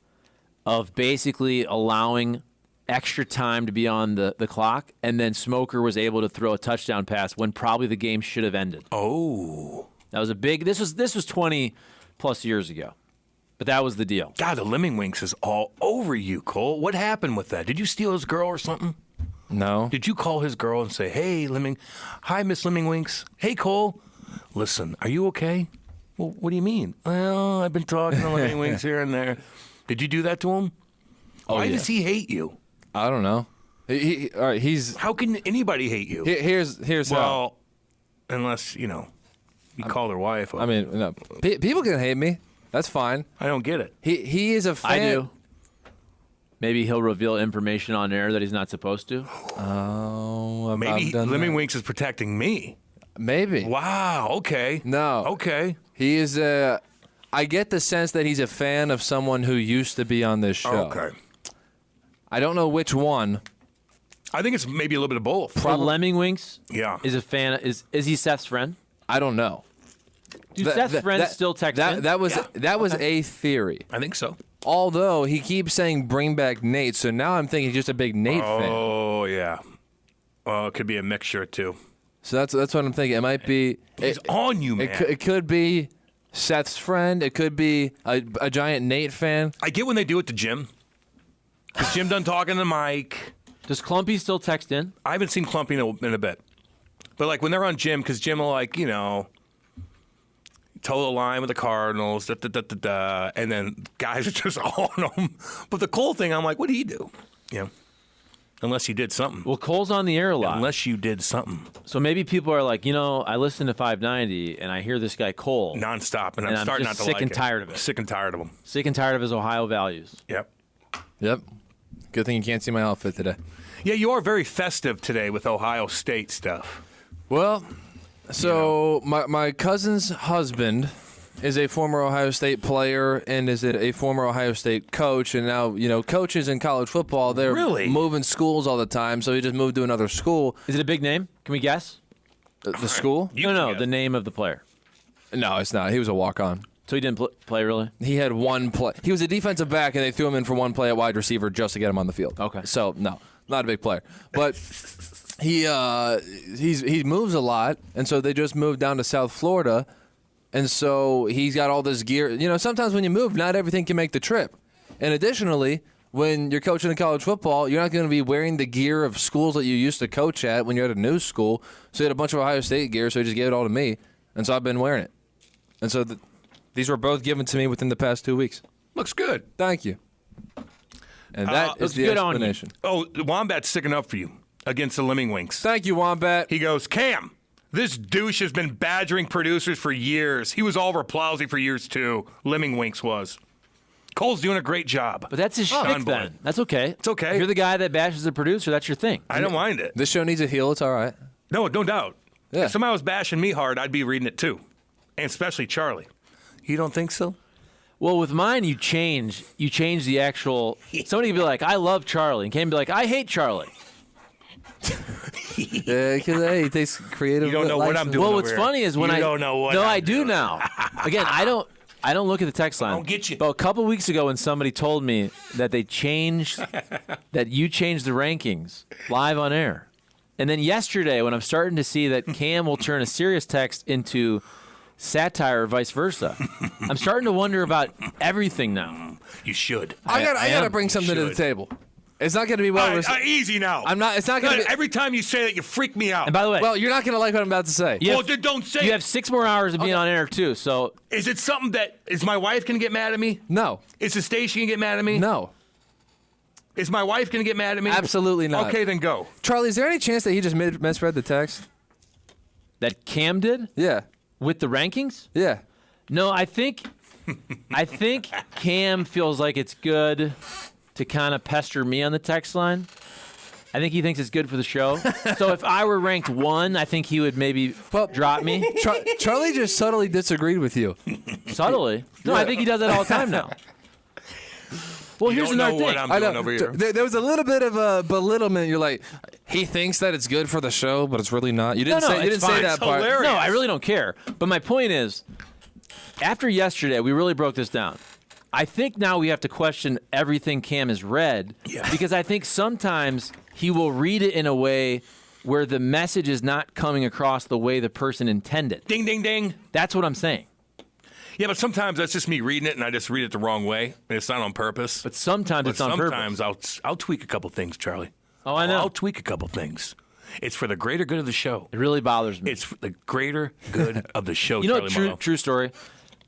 of basically allowing extra time to be on the clock, and then Smoker was able to throw a touchdown pass when probably the game should have ended. Oh. That was a big – this was 20-plus years ago. But that was the deal. God, the Lemingwinks is all over you, Cole. What happened with that? Did you steal his girl or something? No. Did you call his girl and say, hey, hi, Miss Lemingwinks. Hey, Cole. Listen, are you okay? Well, what do you mean? Well, I've been talking to Lemingwinks here and there. Did you do that to him? Why does he hate you? I don't know. All right, he's. How can anybody hate you? Here's how. Well, unless, you call their wife. I mean, no, people can hate me. That's fine. I don't get it. He is a fan. I do. Maybe he'll reveal information on air that he's not supposed to. Oh, Maybe Lemingwinks is protecting me. Maybe. Wow. Okay. No. Okay. He is I get the sense that he's a fan of someone who used to be on this show. Okay. I don't know which one. I think it's maybe a little bit of both. So Lemingwinks is a fan. Is he Seth's friend? I don't know. Do Seth's friends still text in? That was a theory. I think so. Although he keeps saying bring back Nate, so now I'm thinking he's just a big Nate fan. Oh yeah. Well, it could be a mixture too. So that's what I'm thinking. It might be. He's on you, man. It could be Seth's friend. It could be a giant Nate fan. I get when they do it to Jim. Is Jim done talking to Mike? Does Clumpy still text in? I haven't seen Clumpy in a bit. But like when they're on Jim, because Jim will toe the line with the Cardinals, and then guys are just on him. But the Cole thing, I'm like, what did he do? Unless he did something. Well, Cole's on the air a lot. Unless you did something. So maybe people are like, I listen to 590 and I hear this guy Cole Nonstop, and I'm I'm starting not just to sick like and it. tired of it. Sick and tired of him. Sick and tired of his Ohio values. Yep. Good thing you can't see my outfit today. Yeah, you are very festive today with Ohio State stuff. Well, so my cousin's husband is a former Ohio State player and is a former Ohio State coach. And now, coaches in college football, they're moving schools all the time. So he just moved to another school. Is it a big name? Can we guess? The school? No, the name of the player. No, it's not. He was a walk-on. So he didn't play, really? He had one play. He was a defensive back, and they threw him in for one play at wide receiver just to get him on the field. Okay. So, no, not a big player. But he moves a lot, and so they just moved down to South Florida. And so he's got all this gear. Sometimes when you move, not everything can make the trip. And additionally, when you're coaching in college football, you're not going to be wearing the gear of schools that you used to coach at when you're at a new school. So he had a bunch of Ohio State gear, so he just gave it all to me. And so I've been wearing it. And so these were both given to me within the past 2 weeks. Looks good. Thank you. And that is the good on you. explanation. Oh, the Wombat's sticking up for you against the Lemingwinks. Thank you, Wombat. He goes, Cam, This douche has been badgering producers for years. He was Oliver Plowsy for years, too. Lemingwinks was. Cole's doing a great job. But that's his shtick then. That's okay. It's okay. If you're the guy that bashes the producer, that's your thing. I don't mind it. This show needs a heel. It's all right. No doubt. Yeah. If somebody was bashing me hard, I'd be reading it, too. And especially Charlie. You don't think so? Well, with mine, you change the actual. Somebody can be like, "I love Charlie," and Cam be like, "I hate Charlie." Yeah, because he takes creative. You don't know what I'm doing. Well, what's funny is when you don't know what. No, I'm I do doing. now. Again, I don't look at the text line. I don't get you. But a couple weeks ago, when somebody told me that they changed, that you changed the rankings live on air, and then yesterday, when I'm starting to see that Cam will turn a serious text into satire or vice versa, I'm starting to wonder about everything now. You should. I gotta bring something to the table. It's not going to be well received. Easy now. I'm not. It's not going to be. Every time you say that, you freak me out. And by the way, Well, you're not going to like what I'm about to say. Well, then don't say you it. have 6 more hours of being on air too. So Is it something that is my wife going to get mad at me? No. Is the station going to get mad at me? No. Is my wife going to get mad at me? Absolutely not. Okay, then go. Charlie, is there any chance that he just misread the text? that Cam did Yeah. with the rankings? Yeah. No, I think Cam feels like it's good to kind of pester me on the text line. I think he thinks it's good for the show. So if I were ranked 1, I think he would maybe drop me. Charlie just subtly disagreed with you. Subtly? No, I think he does that all the time now. Well, here's don't know another thing. what I'm doing over here. There was a little bit of a belittlement. You're like, he thinks that it's good for the show, but it's really not. You didn't say it's say fine. that It's part. hilarious. No, I really don't care. But my point is, after yesterday, we really broke this down. I think now we have to question everything Cam has read because I think sometimes he will read it in a way where the message is not coming across the way the person intended. Ding, ding, ding. That's what I'm saying. Yeah, but sometimes that's just me reading it, and I just read it the wrong way, and it's not on purpose. But sometimes it's on purpose. Sometimes I'll tweak a couple things, Charlie. Oh, I know. I'll tweak a couple things. It's for the greater good of the show. It really bothers me. It's for the greater good of the show, You know, Charlie true story,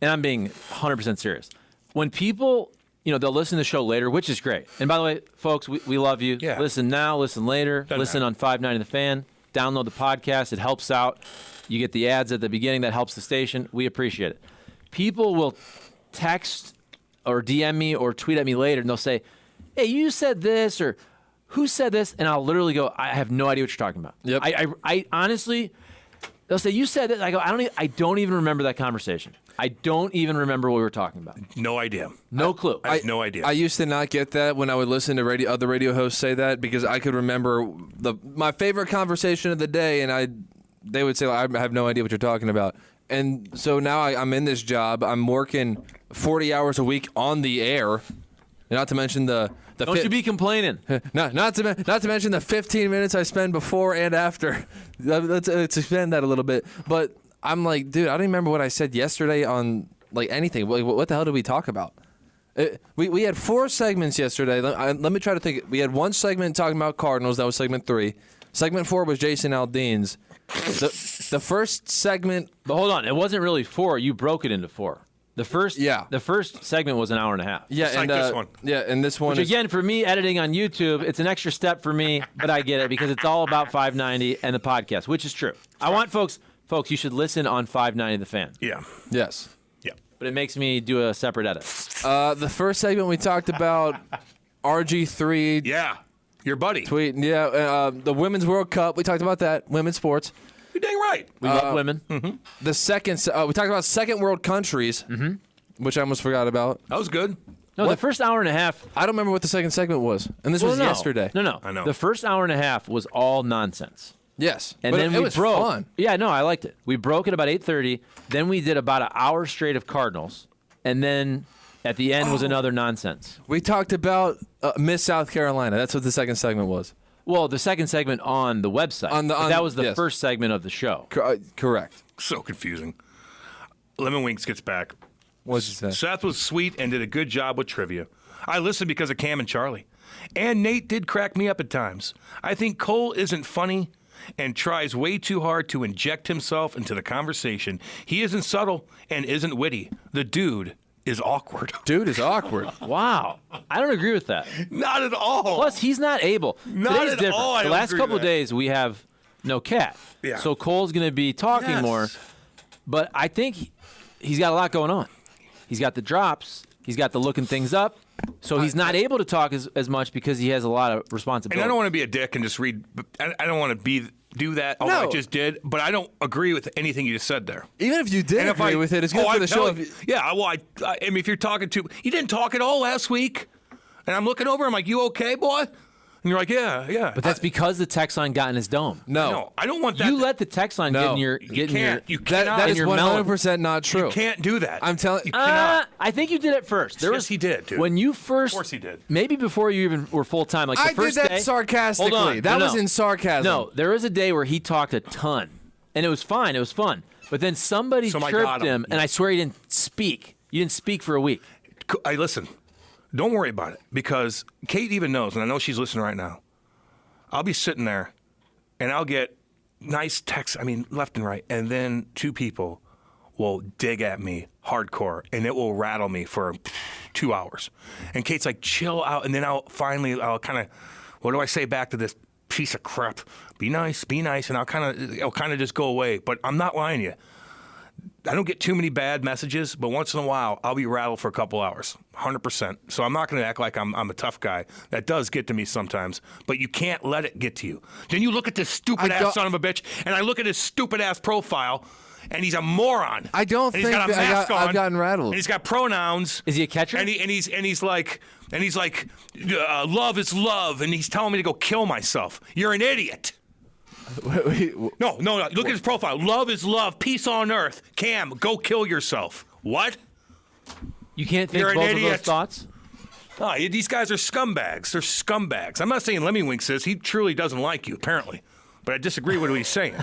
and I'm being 100% serious. When people, they'll listen to the show later, which is great. And by the way, folks, we love you. Yeah. Listen now, listen later, Doesn't listen matter. on 590 The Fan. Download the podcast. It helps out. You get the ads at the beginning. That helps the station. We appreciate it. People will text or DM me or tweet at me later, and they'll say, hey, you said this, or who said this? And I'll literally go, I have no idea what you're talking about. Yep. I honestly, they'll say, you said this. I go, I don't even remember that conversation. I don't even remember what we were talking about. No idea. No clue. I have no idea. I used to not get that when I would listen to other radio hosts say that because I could remember my favorite conversation of the day, and they would say, I have no idea what you're talking about. And so now I'm in this job. I'm working 40 hours a week on the air, not to mention the Don't you be complaining. not to mention the 15 minutes I spend before and after. Let's expand that a little bit. But I'm like, dude, I don't remember what I said yesterday on like anything. What the hell did we talk about? We had 4 segments yesterday. Let me try to think. We had 1 segment talking about Cardinals. That was segment 3. Segment 4 was Jason Aldean's. The first segment. But hold on, it wasn't really 4. You broke it into 4. The first segment was an hour and a half. Yeah, Just and like this one. Yeah, and this one Which again, for me, editing on YouTube, it's an extra step for me, but I get it because it's all about 590 and the podcast, which is true. I want folks, you should listen on 590 The Fan. Yeah. Yes. Yeah. But it makes me do a separate edit. The first segment we talked about RG3. Yeah. Your buddy. Tweet. Yeah, the Women's World Cup. We talked about that. Women's sports. You're dang right. We love women. The second, we talked about second world countries, which I almost forgot about. That was good. No, the first hour and a half. I don't remember what the second segment was, and this was yesterday. No. I know. The first hour and a half was all nonsense. Yes, And but then it we was broke. fun. Yeah, no, I liked it. We broke at about 8:30. Then we did about an hour straight of Cardinals, and then at the end was another nonsense. We talked about Miss South Carolina. That's what the second segment was. Well, the second segment on the website. But that was the yes. first segment of the show. Correct. So confusing. Lemon Winks gets back. What did you say? Seth was sweet and did a good job with trivia. I listened because of Cam and Charlie. And Nate did crack me up at times. I think Cole isn't funny and tries way too hard to inject himself into the conversation. He isn't subtle and isn't witty. The dude is awkward. Dude is awkward. Wow. I don't agree with that. Not at all. Plus, he's not able. Not Today's at different. all, I the don't last agree couple with of that. days, we have no Cat. Yeah. So Cole's going to be talking more. But I think he's got a lot going on. He's got the drops. He's got the looking things up. So he's not able to talk as much because he has a lot of responsibility. And I don't want to be a dick and just read. I don't want to do that. Although I just did, but I don't agree with anything you just said there. Even if you did agree with it, it's good for the show. Yeah, well, I mean, if you're talking to, you didn't talk at all last week, and I'm looking over, I'm like, you okay, boy? And you're like, yeah. But that's because the text line got in his dome. No, I don't want that. You let the text line get in your That is 100% not true. You can't do that. I'm telling you. I think you did it first. Yes, he did, dude. When you first, of course he did. Maybe before you even were full time. Like the I first did that day, sarcastically. Hold on. That was in sarcasm. No, there was a day where he talked a ton, and it was fine. It was fun. But then somebody chirped him, and I swear he didn't speak. You didn't speak for a week. Listen, don't worry about it because Kate even knows, and I know she's listening right now. I'll be sitting there, and I'll get nice texts, left and right, and then two people will dig at me hardcore, and it will rattle me for 2 hours. And Kate's like, chill out, and then I'll kind of, what do I say back to this piece of crap? Be nice, and it'll kind of just go away. But I'm not lying to you. I don't get too many bad messages, but once in a while, I'll be rattled for a couple hours, 100%. So I'm not going to act like I'm a tough guy. That does get to me sometimes, but you can't let it get to you. Then you look at this stupid-ass son of a bitch, and I look at his stupid-ass profile, and he's a moron. I don't think he's got a mask on, I've gotten rattled. And he's got pronouns. Is he a catcher? And he's like, love is love, and he's telling me to go kill myself. You're an idiot. No. Look at his profile. Love is love. Peace on earth. Cam, go kill yourself. What? You can't think You're both an of idiot. those thoughts? No, these guys are scumbags. They're scumbags. I'm not saying Lemmywink says he truly doesn't like you, apparently. But I disagree with what he's saying.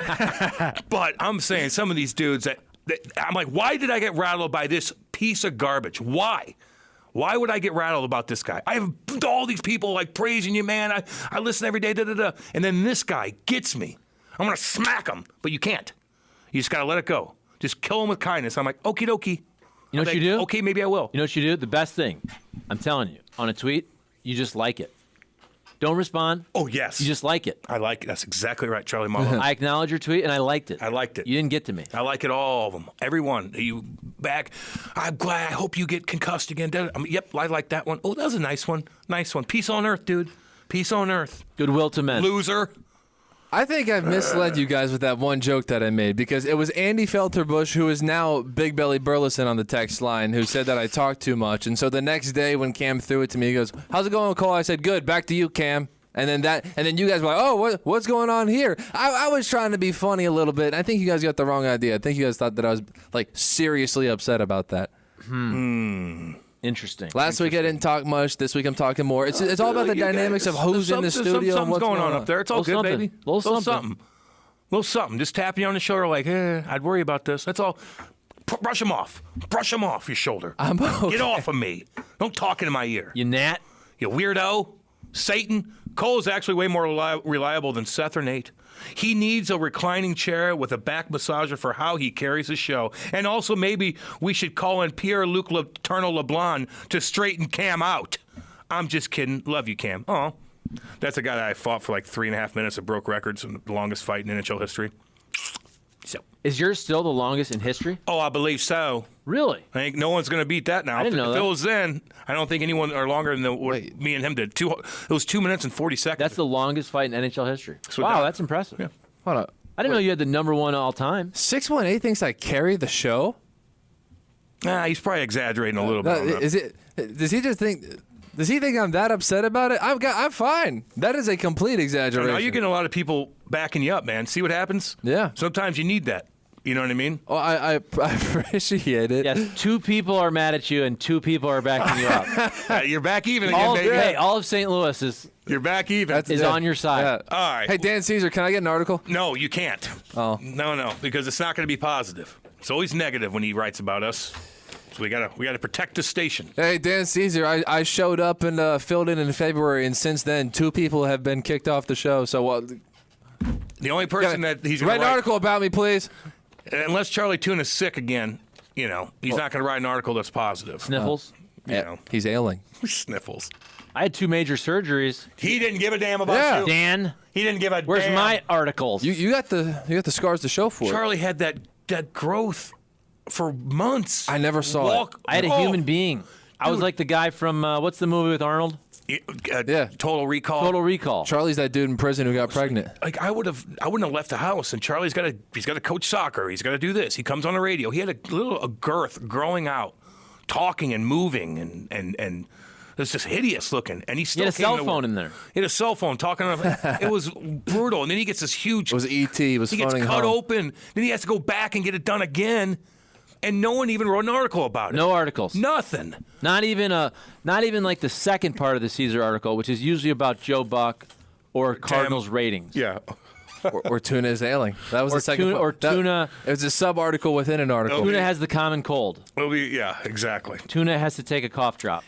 But I'm saying some of these dudes that I'm like, why did I get rattled by this piece of garbage? Why? Why would I get rattled about this guy? I have all these people like praising you, man. I listen every day, and then this guy gets me. I'm going to smack him, but you can't. You just got to let it go. Just kill him with kindness. I'm like, okie dokie. You know what you do? Okay, maybe I will. You know what you do? The best thing, I'm telling you, on a tweet, you just like it. Don't respond. Oh, yes. You just like it. I like it. That's exactly right, Charlie Marlowe. I acknowledge your tweet, and I liked it. I liked it. You didn't get to me. I like it, all of them. Every one. You back. I'm glad. I hope you get concussed again. Yep, I like that one. Oh, that was a nice one. Nice one. Peace on earth, dude. Peace on earth. Goodwill to men. Loser. I think I've misled you guys with that one joke that I made because it was Andy Felterbush, who is now Big Belly Burleson on the text line, who said that I talked too much. And so the next day when Cam threw it to me, he goes, "How's it going, Cole?" I said, "Good. Back to you, Cam." And then you guys were like, "Oh, what's going on here?" I was trying to be funny a little bit. I think you guys got the wrong idea. I think you guys thought that I was like seriously upset about that. Interesting. Last week I didn't talk much. This week I'm talking more. It's all about the dynamics of who's in the studio and what's going on up there. It's all good, baby. Little something. Little something. Just tapping you on the shoulder like, I'd worry about this. That's all. Brush him off. Brush him off your shoulder. I'm okay. Get off of me. Don't talk into my ear. You gnat. You weirdo. Satan. Cole is actually way more reliable than Seth or Nate. He needs a reclining chair with a back massager for how he carries his show. And also maybe we should call in Pierre-Luc Turner LeBlanc to straighten Cam out. I'm just kidding. Love you, Cam. Oh, that's a guy that I fought for like 3.5 minutes and broke records in the longest fight in NHL history. So, Is yours still the longest in history? oh, I believe so. Really? I think no one's going to beat that now. I didn't know if that. it was then, I don't think anyone are longer than what me and him did. It was 2 minutes and 40 seconds. That's the longest fight in NHL history. So Wow, that- that's impressive. Yeah. Hold on. I didn't know you had the number one all time. 618 thinks I carry the show. He's probably exaggerating a little bit. Is it? Does he just think? Does he think I'm that upset about it? I'm fine. That is a complete So exaggeration. now you're getting a lot of people backing you up, man. See what happens? Yeah. Sometimes you need that. You know what I mean? Oh, I appreciate it. Yes, 2 people are mad at you and 2 people are backing you up. You're back even again, all, baby. hey, all of St. Louis is You're back even. on your side. Yeah. All right. Hey, Dan Caesar, can I get an article? No, you can't. Oh. No, because it's not going to be positive. It's always negative when he writes about us. So we gotta protect the station. Hey, Dan Caesar, I showed up and filled in February, and since then, 2 people have been kicked off the show. So The only person that he's write going to an article about me, please. unless Charlie Tuna's sick again, he's not going to write an article that's positive. Sniffles. He's ailing. Sniffles. I had 2 major surgeries. He didn't give a damn about you. Dan. He didn't give a Where's damn. my articles? You got the scars to show for it. Charlie had that growth for months. I never saw it. I had a human being. I was like the guy from what's the movie with Arnold? Yeah. Total Recall. Total Recall. Charlie's that dude in prison who got pregnant. Like I wouldn't have left the house. And Charlie's got to coach soccer. He's got to do this. He comes on the radio. He had a girth growing out, talking and moving, and it's just hideous looking. And he still He had a cell phone in there. He had a cell phone talking. It was brutal. And then he gets this huge. It was E.T. He gets cut open. Then he has to go back and get it done again. And no one even wrote an article about it. No articles. Nothing. Not even like the second part of the Caesar article, which is usually about Joe Buck or Cardinals ratings. Yeah. or Tuna is ailing. That was the second Tuna, part. Tuna. It was a sub-article within an article. Tuna has the common cold. Yeah, exactly. Tuna has to take a cough drop.